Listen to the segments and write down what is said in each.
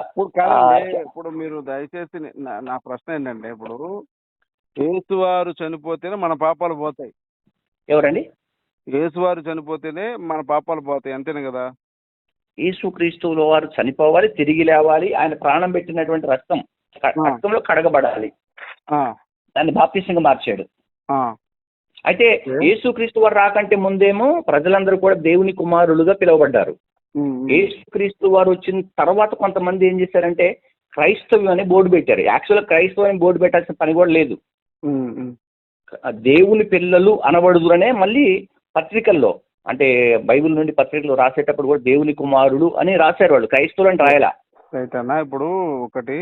ఇప్పుడు కాదండి, ఇప్పుడు మీరు దయచేసి నా ప్రశ్న ఏంటంటే, ఇప్పుడు యేసువారు చనిపోతేనే మన పాపాలు పోతాయి. ఎవరండి? యేసువారు చనిపోతేనే మన పాపాలు పోతాయి, అంతేనే కదా? యేసుక్రీస్తుల వారు చనిపోవాలి, తిరిగి లేవాలి, ఆయన ప్రాణం పెట్టినటువంటి రక్తంలో కడగబడాలి, దాన్ని బాప్తిసంగా మార్చాడు. అయితే యేసుక్రీస్తు వారు రాకంటే ముందేమో ప్రజలందరూ కూడా దేవుని కుమారులుగా పిలువబడ్డారు. యేసుక్రీస్తు వారు వచ్చిన తర్వాత కొంతమంది ఏం చేశారంటే క్రైస్తవ్యం అని బోర్డు పెట్టారు. యాక్చువల్గా క్రైస్తవం అని బోర్డు పెట్టాల్సిన పని కూడా లేదు. దేవుని పిల్లలు అనబడుదురనే మళ్ళీ పత్రికల్లో, అంటే బైబిల్ నుండి పత్రికలు రాసేటప్పుడు కూడా దేవుని కుమారుడు అని రాశారు వాళ్ళు, క్రైస్తవులు అని రాయాల. రైట్ అన్న. ఇప్పుడు ఒకటి,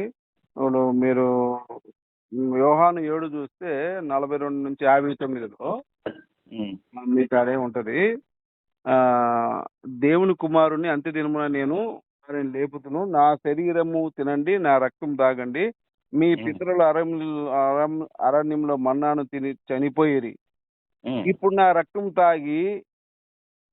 ఇప్పుడు మీరు యోహాను 7 చూస్తే 42 నుంచి 59లో మీకు అదే ఉంటది. దేవుని కుమారుని అంత్యదినమున నేను వారిని లేపుతును, నా శరీరము తినండి, నా రక్తం తాగండి, మీ పితరుల అరణ్యంలో మన్నాను తిని చనిపోయిరి, ఇప్పుడు నా రక్తం తాగి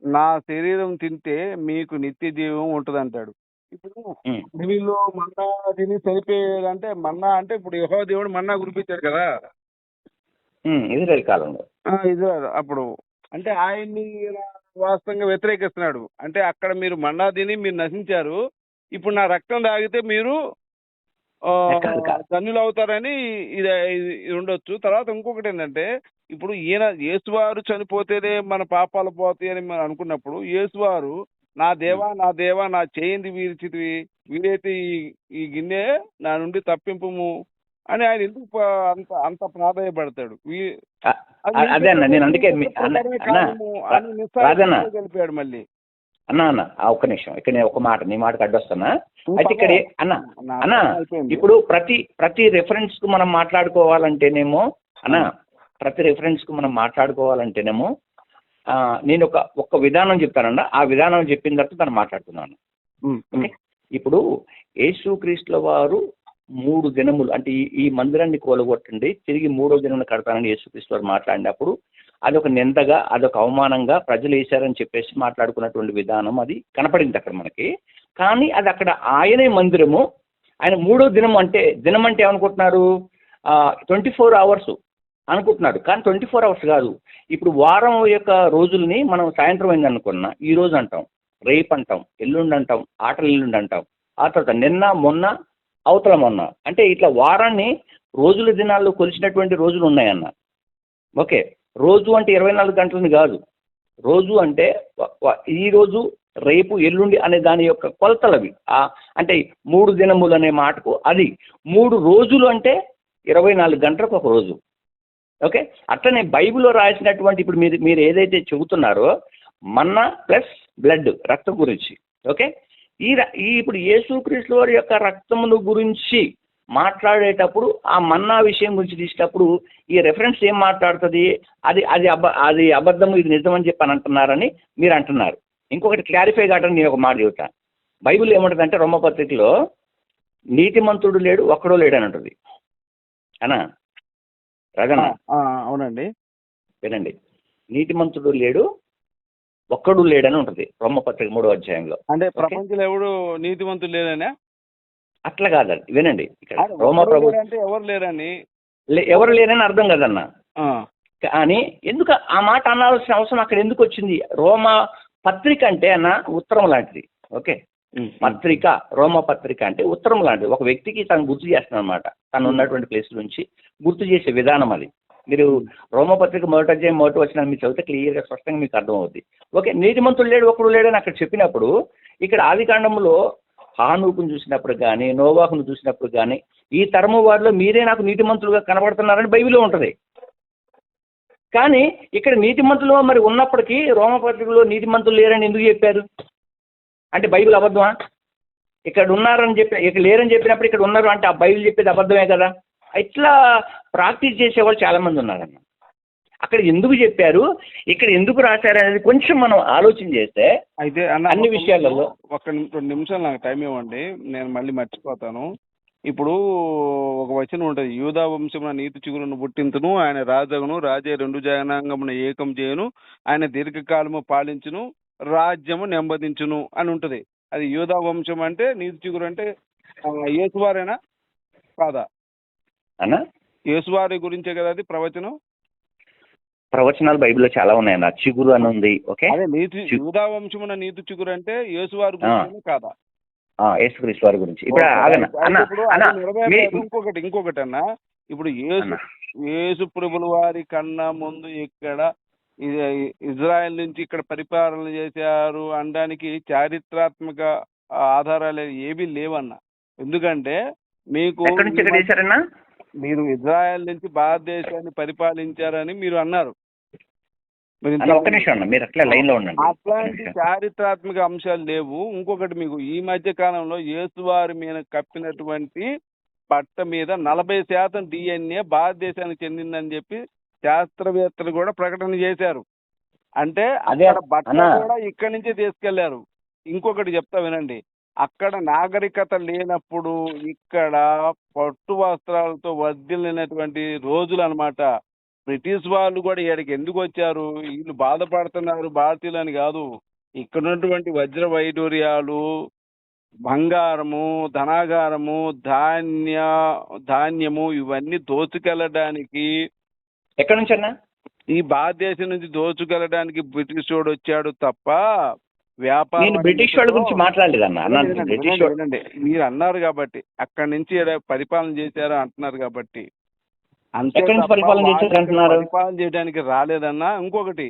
నా శరీరం తింటే మీకు నిత్య జీవం ఉంటుంది అంటాడు. ఇప్పుడు వీళ్ళు మన్నా తిని చనిపోయారంటే, మన్నా అంటే ఇప్పుడు యెహోవా దేవుడు మన్నా కురిపించాడు కదా ఇజ్రాయెల్ కాలంలో. ఇజ్రాయెల్ అప్పుడు అంటే ఆయన్ని వాస్తవంగా వ్యతిరేకిస్తున్నాడు. అంటే అక్కడ మీరు మన్నా తిని మీరు నశించారు, ఇప్పుడు నా రక్తం తాగితే మీరు ధన్యులు అవుతారని ఇది ఉండొచ్చు. తర్వాత ఇంకొకటి ఏంటంటే, ఇప్పుడు ఈయన యేసువారు చనిపోతేనే మన పాపాలు పోతాయి అని మనం అనుకున్నప్పుడు, యేసువారు నా దేవా నా దేవా నా చేయింది వీరిచితివి, వీడైతే ఈ గిన్నె నా నుండి తప్పింపుము అని ఆయన ఎందుకు అంత ప్రాధాన్యపడతాడు? అదే అన్న, నేను అందుకే గెలిపాడు మళ్ళీ. అన్న ఒక్క నిమిషం, ఇక్కడ నేను ఒక మాట, నీ మాటకు అడ్డొస్తానా? అయితే ఇక్కడ అన్న ఇప్పుడు ప్రతి రెఫరెన్స్ కు మనం మాట్లాడుకోవాలంటేనేమో నేను ఒక విధానం చెప్తానన్నా, ఆ విధానం చెప్పిన తర్వాత తను మాట్లాడుతున్నాను. ఇప్పుడు యేసుక్రీస్తుల వారు 3 దినములు అంటే ఈ మందిరాన్ని కూలగొట్టండి, తిరిగి 3వ దినం కడతానని యేసుక్రీస్తు వారు మాట్లాడినప్పుడు అదొక నిందగా, అదొక అవమానంగా ప్రజలు వేశారని చెప్పేసి మాట్లాడుకున్నటువంటి విధానం అది కనపడింది అక్కడ మనకి. కానీ అది అక్కడ ఆయనే మందిరము, ఆయన 3వ దినం అంటే ఏమనుకుంటున్నారు? 24 hours అనుకుంటున్నాడు. కానీ 24 hours కాదు. ఇప్పుడు వారం యొక్క రోజుల్ని మనం సాయంత్రం అయింది అనుకున్నా, ఈ రోజు అంటాం, రేపు అంటాం, ఎల్లుండి అంటాం, ఎల్లుండి అంటాం, ఆ తర్వాత నిన్న మొన్న అవతల మొన్న, అంటే ఇట్లా వారాన్ని రోజుల దినాల్లో కొలిచినటువంటి రోజులు ఉన్నాయన్న. ఓకే, రోజు అంటే 24 గంటలని కాదు, రోజు అంటే ఈ రోజు రేపు ఎల్లుండి అనే దాని యొక్క కొలతలు అవి. అంటే 3 దినములు అనే మాటకు అది 3 రోజులు అంటే 24 గంటలకు ఒక రోజు. ఓకే, అట్లనే బైబిల్లో రాసినటువంటి ఇప్పుడు మీరు ఏదైతే చెబుతున్నారో మన్నా ప్లస్ బ్లడ్, రక్తం గురించి. ఓకే, ఇప్పుడు యేసుక్రీస్తు వారి యొక్క రక్తమును గురించి మాట్లాడేటప్పుడు ఆ మన్నా విషయం గురించి తీసేటప్పుడు ఈ రెఫరెన్స్ ఏం మాట్లాడుతుంది? అది అబద్ధము, ఇది నిజం అని చెప్పి అంటున్నారని మీరు అంటున్నారు. ఇంకొకటి క్లారిఫై కావడానికి నేను ఒక మాట చెబుతాను. బైబిల్ ఏమంటుంది అంటే, రోమపత్రికలో నీతిమంతుడు లేడు, ఒక్కడో లేడు అని ఉంటుంది అనా రాజన్న? అవునండి, వినండి, నీతిమంతుడు లేడు, ఒక్కడు లేడని ఉంటుంది రోమపత్రిక 3వ అధ్యాయంలో. అంటే ప్రపంచంలో ఎవడు నీతిమంతుడు లేదనే? అట్లా కాదండి, వినండి, ఇక్కడ రోమా ప్రభు అంటే ఎవరు లేరని అర్థం కదన్న. కానీ ఎందుకు ఆ మాట అనాల్సిన అవసరం అక్కడ ఎందుకు వచ్చింది? రోమా పత్రిక అంటే అన్న ఉత్తరం లాంటిది. ఓకే, పత్రిక, రోమా పత్రిక అంటే ఉత్తరం లాంటిది. ఒక వ్యక్తికి తను గుర్తు చేస్తున్నాను అనమాట, తను ఉన్నటువంటి ప్లేస్ నుంచి గుర్తు చేసే విధానం అది. మీరు రోమపత్రిక 1వ అధ్యాయం 1వ వచనం మీరు చదివితే క్లియర్గా స్పష్టంగా మీకు అర్థమవుద్ది. ఓకే, నీతిమంతుడు లేడు, ఒకడు లేడని అక్కడ చెప్పినప్పుడు, ఇక్కడ ఆది కాండంలో హానూకును చూసినప్పుడు కానీ, నోవాహును చూసినప్పుడు కానీ, ఈ తరము వారిలో మీరే నాకు నీతిమంతులుగా కనబడుతున్నారని బైబిల్లో ఉంటుంది. కానీ ఇక్కడ నీతిమంతులు మరి ఉన్నప్పటికీ రోమపత్రికలో నీతిమంతులు లేరని ఎందుకు చెప్పారు? అంటే బైబిల్ అబద్ధమా? ఇక్కడ ఉన్నారని ఇక్కడ లేరని చెప్పినప్పుడు ఇక్కడ ఉన్నారు అంటే ఆ బైబిల్ చెప్పేది అబద్ధమే కదా. ఇట్లా ప్రాక్టీస్ చేసేవాళ్ళు చాలామంది ఉన్నారన్న. అక్కడ ఎందుకు చెప్పారు, ఇక్కడ ఎందుకు రాశారు అనేది కొంచెం మనం ఆలోచన చేస్తే అయితే అన్ని విషయాలలో. 2 నిమిషాలు నాకు టైం ఇవ్వండి, నేను మళ్ళీ మర్చిపోతాను. ఇప్పుడు ఒక వచనం ఉంటుంది, యూదా వంశమున నీతి చిగురును పుట్టింతును, ఆయన రాజగును, రాజే 2 జనాంగమున ఏకం చేయను, ఆయన దీర్ఘకాలము పాలించును, రాజ్యము నెమ్మదించును అని ఉంటుంది. అది యూదా వంశం అంటే నీతి చిగురు అంటే యేసువారేనా కాదా? అన్న యేసువారి గురించే కదా అది ప్రవచనం. ప్రవచనాలు బైబిల్లో చాలా ఉన్నాయన్న. చిగురు అని ఉంది. ఓకే, అదే నీతి యూదా వంశమున నీతి చిగురు అంటే యేసువారి గురించే కాదా? యేసుక్రీస్తు వారి గురించి. ఇప్పుడు ఆగన్న అన్న ఇప్పుడు అన్న అది నెరవేరలేదు. ఇంకొకటి అన్న, ఇప్పుడు యేసు ప్రభుల వారి కన్నా ముందు ఇక్కడ ఇజ్రాయెల్ నుంచి ఇక్కడ పరిపాలన చేశారు అనడానికి చారిత్రాత్మక ఆధారాలు ఏవి లేవన్న. ఎందుకంటే మీకు ఎక్కడి నుంచి ఎక్కడ చేశారన్నా? మీరు ఇజ్రాయెల్ నుంచి భారతదేశాన్ని పరిపాలించారని మీరు అన్నారు. ఒక్క నిమిషం అన్న, మీరు అట్లా లైన్ లో ఉండండి. అట్లాంటి చారిత్రాత్మక అంశాలు లేవు. ఇంకొకటి, మీకు ఈ మధ్య కాలంలో యేసువారి మీద కప్పినటువంటి బట్ట మీద 40% DNA భారతదేశానికి చెందిందని చెప్పి శాస్త్రవేత్తలు కూడా ప్రకటన చేశారు. అంటే అక్కడ బట్ట కూడా ఇక్కడి నుంచే తీసుకెళ్లారు. ఇంకొకటి చెప్తా వినండి, అక్కడ నాగరికత లేనప్పుడు ఇక్కడ పట్టు వస్త్రాలతో వర్ధిల్లినటువంటి రోజులు అన్నమాట. బ్రిటిష్ వాళ్ళు కూడా ఇక్కడికి ఎందుకు వచ్చారు, వీళ్ళు బాధపడుతున్నారు భారతీయులు అని కాదు. ఇక్కడ ఉన్నటువంటి వజ్ర వైడూర్యాలు, బంగారము, ధనాగారము, ధాన్యము ఇవన్నీ దోచుకెళ్ళడానికి, ఎక్కడి నుంచి అన్నా? ఈ భారతదేశం నుంచి దోచుకెళ్ళడానికి బ్రిటిష్ వాడు వచ్చాడు తప్ప వ్యాపారం. నేను బ్రిటిష్ వాళ్ళ గురించి మాట్లాడలేదన్నా. వినండి, మీరు అన్నారు కాబట్టి అక్కడి నుంచి పరిపాలన చేశారు అంటున్నారు కాబట్టి అంతే. పరిపాలన చేయడానికి రాలేదన్నా. ఇంకొకటి,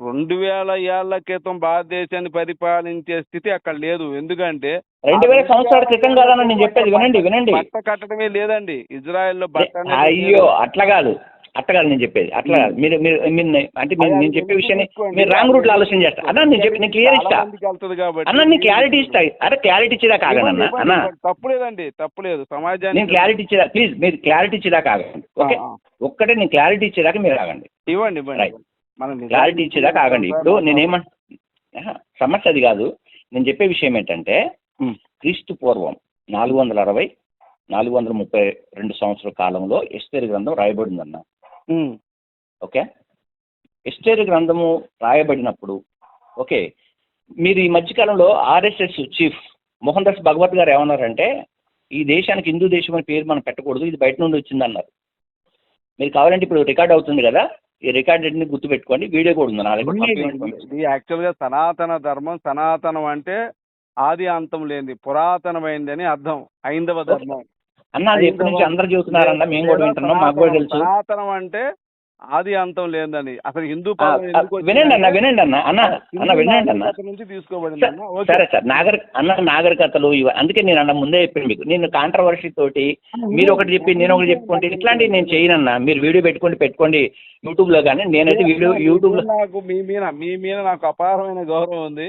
2000 ఏళ్ల క్రితం భారతదేశాన్ని పరిపాలించే స్థితి అక్కడ లేదు. ఎందుకంటే 2000 సంవత్సరాల క్రితం కాదన్నా నేను చెప్పేది. వినండి. బట్ట కట్టడమే లేదండి ఇజ్రాయెల్లో బట్ట. అయ్యో అట్లా కాదు నేను చెప్పేది. అట్లా కాదు. మీరు అంటే నేను చెప్పే విషయాన్ని మీరు రాంగ్ రూట్ లో ఆలోచన చేస్తారు అన్నా. నేను క్లియర్ ఇస్తా అన్న, నేను క్లారిటీ ఇస్తా. అరే క్లారిటీ ఇచ్చేదాకా ఆగండి అన్న. తప్పులేదు సమాజాన్ని. నేను క్లారిటీ ఇచ్చేదా ప్లీజ్, మీరు క్లారిటీ ఇచ్చేదాకా ఆగండి. ఓకే, ఒక్కటే నేను క్లారిటీ ఇచ్చేదాకా మీరు ఆగండి. ఇవ్వండి క్లారిటీ ఇచ్చేదాకా ఆగండి. ఇప్పుడు సమస్య అది కాదు. నేను చెప్పే విషయం ఏంటంటే, క్రీస్తు పూర్వం 432 సంవత్సరాల కాలంలో ఎస్తేరు గ్రంథం రాయబడిందన్న. ఓకే, ఎస్తేరు గ్రంథము రాయబడినప్పుడు ఓకే, మీరు ఈ మధ్యకాలంలో RSS చీఫ్ మోహన్ దాస్ భగవత్ గారు ఏమన్నారంటే, ఈ దేశానికి హిందూ దేశం అని పేరు మనం పెట్టకూడదు, ఇది బయట నుండి వచ్చిందన్నారు. మీరు కావాలంటే ఇప్పుడు రికార్డ్ అవుతుంది కదా, ఈ రికార్డెడ్ని గుర్తుపెట్టుకోండి. వీడియో కూడా ఉంది. ఇది యాక్చువల్గా సనాతన ధర్మం. సనాతనం అంటే ఆది అంతం లేనిది, పురాతనమైంది అని అర్థం. హైందవ ధర్మం అన్న, అది ఎప్పటి నుంచి అందరు చెబుతున్నారన్న, మేము కూడా వింటున్నాం, మాకు కూడా తెలుసు. సనాతనం అంటే ఆది అంతం లేదని. అసలు హిందూ వినండి అన్న వినండి నుంచి తీసుకోబడింది. సరే సార్, నాగరికతలు ఇవి. అందుకే నేను అన్న ముందే చెప్పాను మీకు, నేను కాంట్రవర్సీ తోటి మీరు ఒకటి చెప్పి నేను ఒకటి చెప్పుకోండి, ఇట్లాంటివి నేను చేయనన్నా. మీరు వీడియో పెట్టుకోండి యూట్యూబ్ లో. కానీ నేనైతే వీడియో యూట్యూబ్ లో మీ మీద నాకు అపారమైన గౌరవం ఉంది.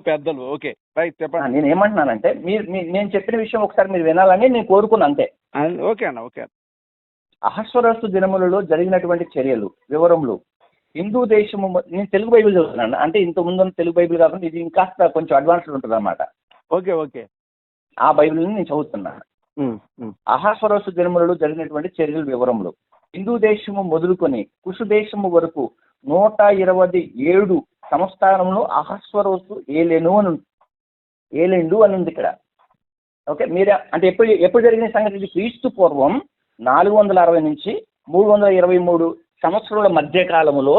పెద్దలు. ఓకే రైట్, చెప్పండి. నేను ఏమంటున్నానంటే, నేను చెప్పిన విషయం ఒకసారి మీరు వినాలని నేను కోరుకున్నా అంతే. ఓకే అన్న. ఓకే. అహస్వరస్తు దినములలో జరిగినటువంటి చర్యలు, వివరములు హిందూ దేశము. నేను తెలుగు బైబిల్ చదువుతున్నాను. అంటే ఇంత ముందు తెలుగు బైబిల్ కాకుండా ఇది ఇంకా కొంచెం అడ్వాన్స్డ్ ఉంటుంది అన్నమాట. ఓకే. ఆ బైబిల్ని నేను చదువుతున్నాను. అహస్వరస్తు దినములలో జరిగినటువంటి చర్యలు, వివరములు హిందూ దేశము మొదలుకొని కుషు దేశము వరకు 127 సంస్థానంలో అహస్వరస్తు ఏలెండు అని ఉంది ఇక్కడ. ఓకే, మీరే అంటే ఎప్పుడు జరిగిన సంగతి ఇది? క్రీస్తు పూర్వం 460 నుంచి 323 సంవత్సరాల మధ్య కాలంలో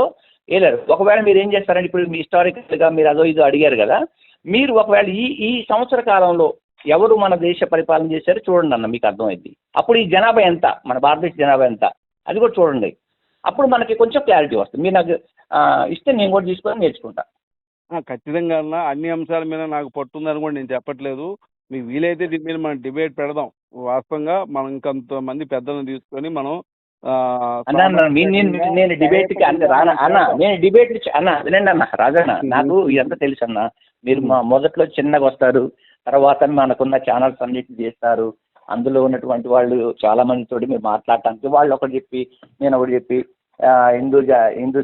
ఏలారు. ఒకవేళ మీరు ఏం చేస్తారంటే, ఇప్పుడు మీ హిస్టారికల్గా మీరు అదో ఇదో అడిగారు కదా, మీరు ఒకవేళ ఈ సంవత్సర కాలంలో ఎవరు మన దేశ పరిపాలన చేశారో చూడండి అన్న, మీకు అర్థమైంది. అప్పుడు ఈ జనాభా ఎంత, మన భారతదేశ జనాభా ఎంత, అది కూడా చూడండి. అప్పుడు మనకి కొంచెం క్లారిటీ వస్తుంది. మీరు నాకు ఇస్తే నేను కూడా తీసుకొని నేర్చుకుంటా. ఖచ్చితంగా అన్న. అన్ని అంశాల మీద నాకు పట్టుందని కూడా నేను చెప్పట్లేదు. మీకు వీలైతే దీని మీద మనం డిబేట్ పెడదాం. వాస్తవంగా మనం ఇంకొంతమంది పెద్దలను తీసుకొని మనం నేను డిబేట్కి అంటే నేను డిబేట్ అన్న వినండి అన్న రాజన్న, నాకు ఇదంతా తెలుసు అన్న. మీరు మొదట్లో చిన్నగా వస్తారు, తర్వాత మనకున్న ఛానల్స్ అన్నిటిని చేస్తారు. అందులో ఉన్నటువంటి వాళ్ళు చాలా మందితోటి మీరు మాట్లాడటానికి, వాళ్ళు ఒకటి చెప్పి నేను ఒకటి చెప్పి, హిందూ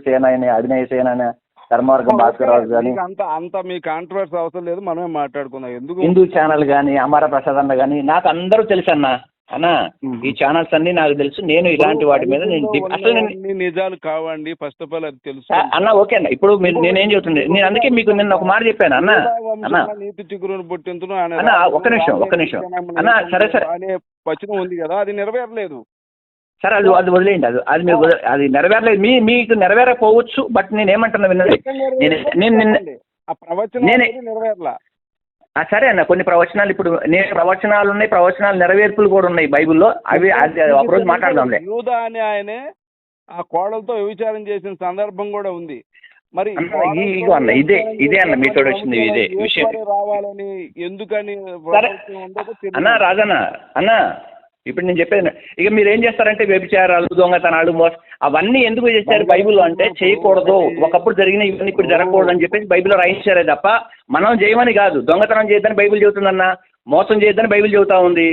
సేన అని, అభినయ సేన అని, ధర్మవర్గం భాస్కరరావు కానీ, అంత మీ కాంట్రవర్సీ అవసరం లేదు, మనమే మాట్లాడుకుందాం. ఎందుకు? హిందూ ఛానల్ కానీ, అమర ప్రసాద్ అన్న కానీ, నాకు అందరూ తెలుసు అన్న. అన్నా ఈ ఛానల్స్ అన్ని నాకు తెలుసు. నేను ఇలాంటి వాటి మీద నేను అసలు నిజాలు కావండి. ఫస్ట్ ఆఫ్ ఆల్ అది తెలుసు అన్న. ఓకే అన్న, ఇప్పుడు నేనేం చెప్తుంది, నేను అందుకే మీకు నిన్న ఒక మాట చెప్పాను అన్న. అన్న నీతి చిగురును పుట్టింతును అన్న ఒక్క నిమిషం అన్న. సరే అనే వచనం ఉంది కదా, అది నెరవేరలేదు. సరే అది వదిలేయండి. అది మీరు అది నెరవేరలేదు, మీకు నెరవేరకపోవచ్చు. బట్ నేను ఏమంటున్నా విన్నది, ఆ ప్రవచనం నెరవేరలా. సరే అన్న, కొన్ని ప్రవచనాలు ఇప్పుడు ప్రవచనాలు ఉన్నాయి, ప్రవచనాలు నెరవేర్పులు కూడా ఉన్నాయి బైబిల్లో. అవి ఒకరోజు మాట్లాడదాంలే. యూదా అని ఆయనే ఆ కోడలతో వ్యభిచారం చేసిన సందర్భం కూడా ఉంది. మరి అన్న ఇదే అన్న మీతో వచ్చింది ఇదే విషయం రావాలని ఎందుకని అన్న రాజన్న అన్న. ఇప్పుడు నేను చెప్పేది, ఇక మీరు ఏం చేస్తారంటే వ్యభిచారాలు, దొంగతనాలు, అవన్నీ ఎందుకు చేశారు బైబిల్లో అంటే చేయకూడదు, ఒకప్పుడు జరిగిన ఇవన్నీ ఇప్పుడు జరగకూడదు అని చెప్పేసి బైబిల్లో రాయించారే తప్ప మనం చేయమని కాదు. దొంగతనం చేయొద్దని బైబిల్ చెబుతుందన్న, మోసం చేయొద్దని బైబిల్ చెబుతా ఉంది,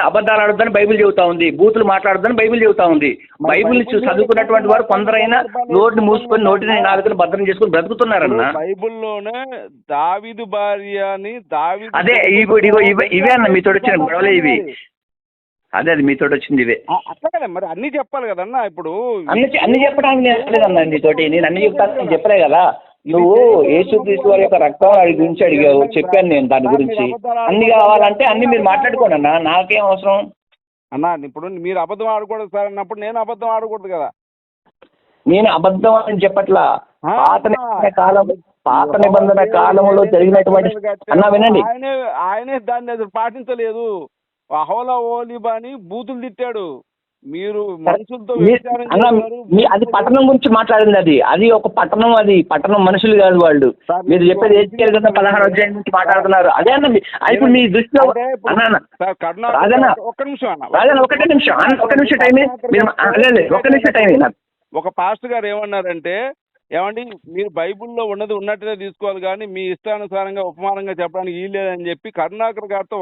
అబద్ధాలు ఆడొద్దని బైబిల్ చెబుతా ఉంది, బూతులు మాట్లాడొద్దని బైబిల్ చెబుతా ఉంది. బైబిల్ చదువుకున్నటువంటి వారు కొందరైనా నోటిని మూసుకొని నోటిని నాలుగుని భద్రం చేసుకుని బ్రతుకుతున్నారన్న. బైబిల్లోనే దావీదు భార్యని అదే ఇవే అన్న మీతో వచ్చిన గొడవలే ఇవి. అదే మీతో వచ్చింది ఇవే. అట్లా కదా మరి అన్ని చెప్పాలి కదన్నా. ఇప్పుడు అన్ని చెప్పడానికి నేను చెప్పలేదన్నా నీతోటి. నేను అన్ని చెప్తాను, నేను చెప్పలే కదా. నువ్వు యేసుక్రీస్తు వారి యొక్క రక్తం వారి గురించి అడిగావు, చెప్పాను నేను దాని గురించి. అన్ని కావాలంటే అన్ని మీరు మాట్లాడుకోండి అన్న, నాకేం అవసరం అన్నా. ఇప్పుడు మీరు అబద్ధం ఆడకూడదు సార్ అన్నప్పుడు నేను అబద్ధం ఆడకూడదు కదా. నేను అబద్ధం అని చెప్పట్లా. పాత నిబంధన కాలంలో జరిగినటువంటి అన్న వినండి, ఆయనే దాన్ని పాటించలేదు. అహోలా ఓలిబా అని బూతులు తిట్టాడు. మీరు మనుషులతో అది పట్టణం గురించి మాట్లాడింది. అది ఒక పట్టణం, అది పట్టణం మనుషులు కాదు వాళ్ళు. మీరు చెప్పేది ఏజ్కేల్ కదా 16 అధ్యాయం నుంచి మాట్లాడుతున్నారు. అదే అన్న ఇప్పుడు మీ దృష్టిలో రాజన్న ఒక్క నిమిషం అన్న, రాజన్న ఒకటే నిమిషం ఒక నిమిషం టైం ఒక్క నిమిషం టైం. ఒక పాస్టర్ గారు ఏమన్నారంటే, ఏమండి మీరు బైబిల్లో ఉన్నది ఉన్నట్టుగా తీసుకోవాలి కానీ మీ ఇష్టానుసారంగా ఉపమానంగా చెప్పడానికి వీల్లేదని చెప్పి కరుణాకర్ గారితో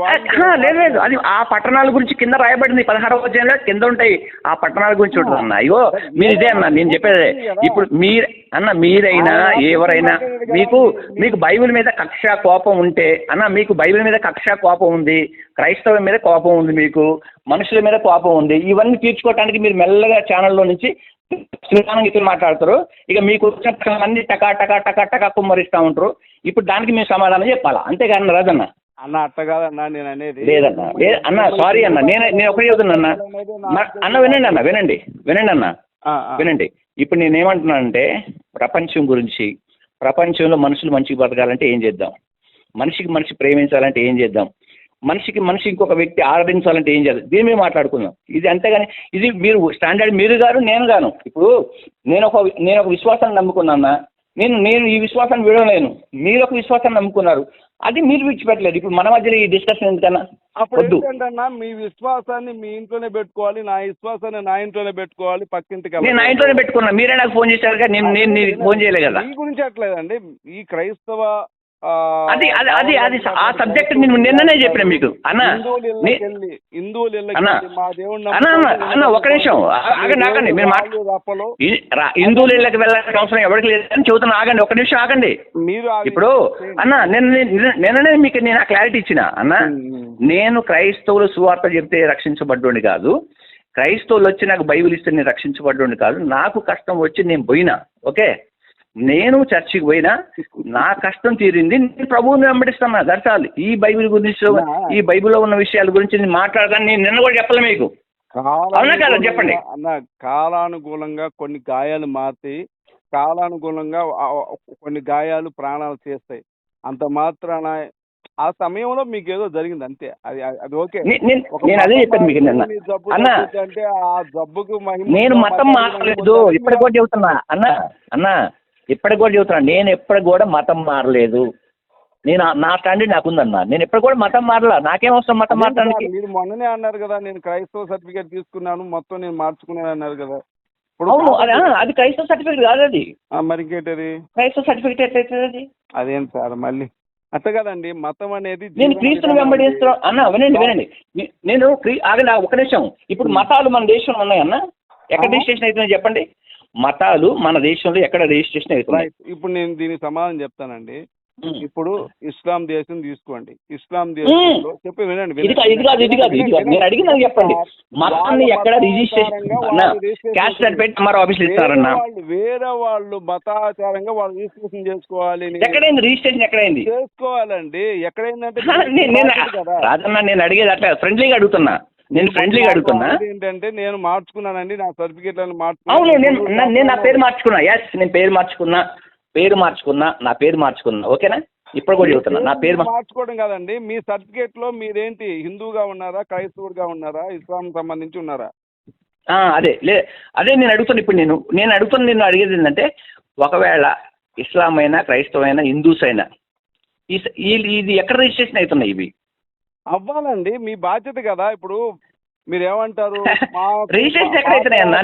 లేదు. అది ఆ పట్టణాల గురించి కింద రాయబడింది 16వ అధ్యాయంలో కింద ఉంటాయి ఆ పట్టణాల గురించి ఉంటుంది అన్న. అయ్యో మీరు ఇదే అన్న నేను చెప్పేది. ఇప్పుడు మీరైనా ఎవరైనా మీకు బైబిల్ మీద కక్ష కోపం ఉంటే అన్న, మీకు బైబిల్ మీద కక్ష కోపం ఉంది, క్రైస్తవం మీద కోపం ఉంది, మీకు మనుషుల మీద కోపం ఉంది, ఇవన్నీ తీర్చుకోవడానికి మీరు మెల్లగా ఛానల్లో నుంచి శ్రీరామంగా మాట్లాడతారు. ఇక మీకు వచ్చిన అన్ని టకా టకా టకా టకా కుమ్మరిస్తూ ఉంటారు. ఇప్పుడు దానికి మేము సమాధానం చెప్పాలా, అంతేగాని రాజన్న. అన్న అట్ట కాదన్నా నేను అనేది. లేదన్నా అన్న, సారీ అన్న, నేను ఒకటి చెబుతున్నా అన్న. వినండి అన్న. ఇప్పుడు నేనేమంటున్నానంటే ప్రపంచం గురించి, ప్రపంచంలో మనుషులు మంచిగా బతకాలంటే ఏం చేద్దాం, మనిషికి మనిషి ప్రేమించాలంటే ఏం చేద్దాం, మనిషికి మనిషి ఇంకొక వ్యక్తి ఆరాధించాలంటే ఏం చేద్దాం, దీని మీద మాట్లాడుకుందాం. ఇది అంతేగాని ఇది మీరు స్టాండర్డ్ మీరు గారు నేను గాను. ఇప్పుడు నేను ఒక విశ్వాసాన్ని నమ్ముకున్నా, నేను ఈ విశ్వాసాన్ని విడవలేను, మీరు ఒక విశ్వాసాన్ని నమ్ముకున్నారు, అది మీరు విడిచిపెట్టలేదు. ఇప్పుడు మన మధ్యలో ఈ డిస్కషన్ ఎందుకన్నా? అప్పుడు ఏంటంటే మీ విశ్వాసాన్ని మీ ఇంట్లోనే పెట్టుకోవాలి, నా విశ్వాసాన్ని నా ఇంట్లోనే పెట్టుకోవాలి, పక్కింటికి. నేను నా ఇంట్లోనే పెట్టుకున్నా, మీరే నాకు ఫోన్ చేశారు కదా, నేను ఫోన్ చేయలేదు కదా. ఈ గురించి అట్లేదండి. ఈ క్రైస్తవ అది ఆ సబ్జెక్ట్ నేను నిన్ననే చెప్పిన మీకు అన్న. అన్న ఒక నిమిషం ఆగండి. మీరు హిందువుల ఇళ్ళకి వెళ్ళాల్సిన అవసరం ఎవరికి లేదని చెబుతున్నా. ఆగండి ఒక నిమిషం ఆగండి. ఇప్పుడు అన్న నిన్ననే మీకు నేను ఆ క్లారిటీ ఇచ్చిన అన్న. నేను క్రైస్తవులు సువార్త చెప్తే రక్షించబడ్డోని కాదు, క్రైస్తవులు వచ్చి నాకు బైబిల్ ఇస్తే నేను రక్షించబడ్డోని కాదు. నాకు కష్టం వచ్చి నేను పోయినా, ఓకే, నేను చర్చికి పోయినా నా కష్టం తీరింది, నేను ప్రభువుని వెంబడిస్తున్నా. దర్శాలు ఈ బైబిల్ గురించి, ఈ బైబిల్లో ఉన్న విషయాల గురించి నేను మాట్లాడదాన్ని నేను నిన్న కూడా చెప్పలే మీకు, అవునా కదా చెప్పండి. అన్న కాలానుగుణంగా కొన్ని గాయాలు మారుతాయి, కాలానుగుణంగా కొన్ని గాయాలు ప్రాణాలు చేస్తాయి. అంత మాత్రాన ఆ సమయంలో మీకు ఏదో జరిగింది అంతే, అది ఓకే. నేను అదే చెప్పాను మీకు నిన్న అన్న. అంటే ఆ జబ్బుకు నేను మతం మారలేదు, ఇప్పటికి కూడా చెబుతున్నా అన్న ఇప్పటికి కూడా చెబుతున్నా, నేను ఎప్పటికి కూడా మతం మారలేదు. నేను నా స్టాండర్డ్ నాకుందన్నా, నేను ఎప్పుడు కూడా మతం మారలా. నాకేం అవసరం మతం మారడానికి? మీరు మొన్ననే అన్నారు కదా, నేను క్రైస్తవ సర్టిఫికేట్ తీసుకున్నాను, మొత్తం నేను మార్చుకున్నాను అన్నారు కదా. అవును, అది క్రైస్తవ సర్టిఫికేట్ కాదు, అది మరి ఇంకేంటది క్రైస్తవ సర్టిఫికేట్ ఎట్లయితుంది అది? అదేం సార్ మళ్ళీ అట్ట కదండి. మతం అనేది నేను క్రీస్తుని వెంబడిస్తున్నాను అన్న. వినండి నేను ఆగండి ఒక నిమిషం. ఇప్పుడు మతాలు మన దేశంలో ఉన్నాయన్న, ఎక్కడ రిజిస్ట్రేషన్ అవుతుందని చెప్పండి. మతాలు మన దేశంలో ఎక్కడ రిజిస్ట్రేషన్ అవుతున్నాయి? ఇప్పుడు నేను దీనికి సమాధానం చెప్తానండి. ఇప్పుడు ఇస్లాం దేశం తీసుకోండి. ఇస్లాం దేశంలో చెప్పి వినండి. ఇది కాదు. నేను అడిగిన చెప్పండి. మతాన్ని ఎక్కడ రిజిస్ట్రేషన్ క్యాస్ట్ సర్టిఫికేట్ మరో ఆఫీసులు ఇస్తారన్నా? వేరే వాళ్ళు మతాచారంగా వాళ్ళు రిజిస్ట్రేషన్ చేసుకోవాలి. ఎక్కడైంది రిజిస్ట్రేషన్? ఎక్కడైంది చేసుకోవాలండి? ఎక్కడైందంటే రాజన్న నేను అడిగేది అట్లా ఫ్రెండ్లీగా అడుగుతున్నా. ఏంటంటే నేను మార్చుకున్నానండి నా సర్టిఫికేట్. అవును, నేను నా పేరు మార్చుకున్నా. ఎస్, నేను పేరు మార్చుకున్నా. నా పేరు మార్చుకున్నా. ఓకేనా? ఇప్పుడు కూడా చెబుతున్నా, నా పేరు మార్చుకోవడం కాదండి. మీ సర్టిఫికేట్ లో మీరేంటి, హిందూగా ఉన్నారా, క్రైస్తవుడిగా ఉన్నారా, ఇస్లాం సంబంధించి ఉన్నారా? అదే నేను అడుగుతాను. ఇప్పుడు నేను అడిగేది ఏంటంటే, ఒకవేళ ఇస్లాం అయినా, క్రైస్తవైనా, హిందూస్ అయినా ఇది ఎక్కడ రిజిస్ట్రేషన్ అవుతున్నాయి? ఇవి అవ్వాలండి, మీ బాధ్యత కదా. ఇప్పుడు మీరు ఏమంటారు, రిజిస్ట్రేషన్ ఎక్కడైతున్నాయి అన్న?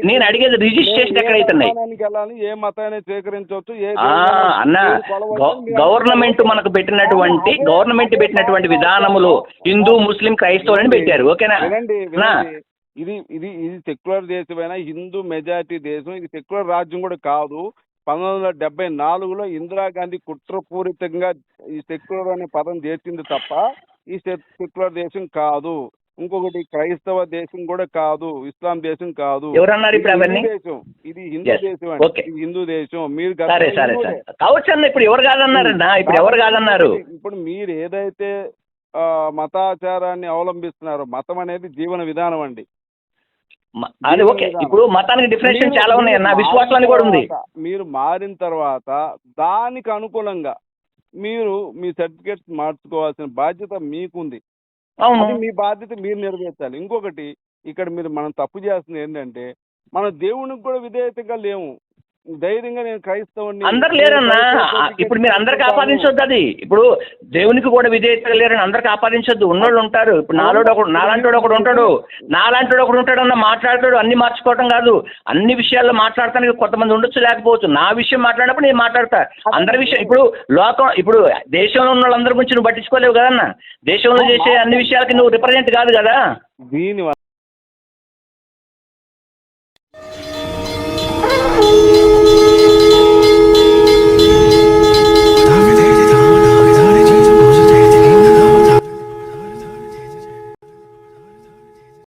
నేను అడిగేది రిజిస్ట్రేషన్ ఎక్కడైతున్నాయి? వెళ్ళాలి, ఏ మతాన్ని స్వీకరించవచ్చు, అన్న గవర్నమెంట్ పెట్టినటువంటి విధానములు హిందూ, ముస్లిం, క్రైస్తవులని పెట్టారు. ఓకేనా? ఇది ఇది ఇది సెక్యులర్ దేశమైనా, హిందూ మెజారిటీ దేశం, ఇది సెక్యులర్ రాజ్యం కూడా కాదు. 1974లో ఇందిరాగాంధీ కుట్రపూరితంగా ఈ సెక్యులర్ అనే పదం చేర్చింది తప్ప ఈ సెక్యులర్ దేశం కాదు. ఇంకొకటి క్రైస్తవ దేశం కూడా కాదు, ఇస్లాం దేశం కాదు. ఎవరన్నారు ఇప్పుడు అవన్నీ? దేశం ఇది హిందూ దేశం అండి. హిందూ దేశం. మీరు కావచ్చన్న, ఇప్పుడు ఎవరు కాదన్నారన్నా? ఇప్పుడు మీరు ఏదైతే మతాచారాన్ని అవలంబిస్తున్నారో, మతం అనేది జీవన విధానం అండి. అది ఓకే. ఇప్పుడు మతానికి డిఫరెన్షియేషన్ చాలా ఉన్నాయి అన్న, విశ్వాసాన్ని కూడా ఉంది. మీరు మారిన తర్వాత దానికి అనుకూలంగా మీరు మీ సర్టిఫికేట్స్ మార్చుకోవాల్సిన బాధ్యత మీకుంది. అది మీ బాధ్యత మీరు నెరవేర్చాలి. ఇంకొకటి, ఇక్కడ మనం తప్పు చేస్తుంది ఏంటంటే, మన దేవునికి కూడా విధేయతగా లేము. ధైర్యంగా నేను క్రైస్తవుని అందరు లేరన్నా. ఇప్పుడు మీరు అందరికి ఆపాదించొద్దు. అది ఇప్పుడు దేవునికి కూడా విధేయతగా లేరని అందరికి ఆపాదించొద్దు. ఉన్నోళ్ళు ఉంటారు. ఇప్పుడు నాలాంటి ఒకడు ఉంటాడు అన్న మాట్లాడతాడు. అన్ని మార్చుకోవటం కాదు, అన్ని విషయాల్లో మాట్లాడటానికి కొంతమంది ఉండొచ్చు, లేకపోవచ్చు. నా విషయం మాట్లాడినప్పుడు నేను మాట్లాడతా. అందరి విషయం ఇప్పుడు దేశంలో ఉన్న వాళ్ళందరి గురించి నువ్వు పట్టించుకోలేవు కదన్నా. దేశంలో చేసే అన్ని విషయాలకి నువ్వు రిప్రజెంట్ కాదు కదా. దీని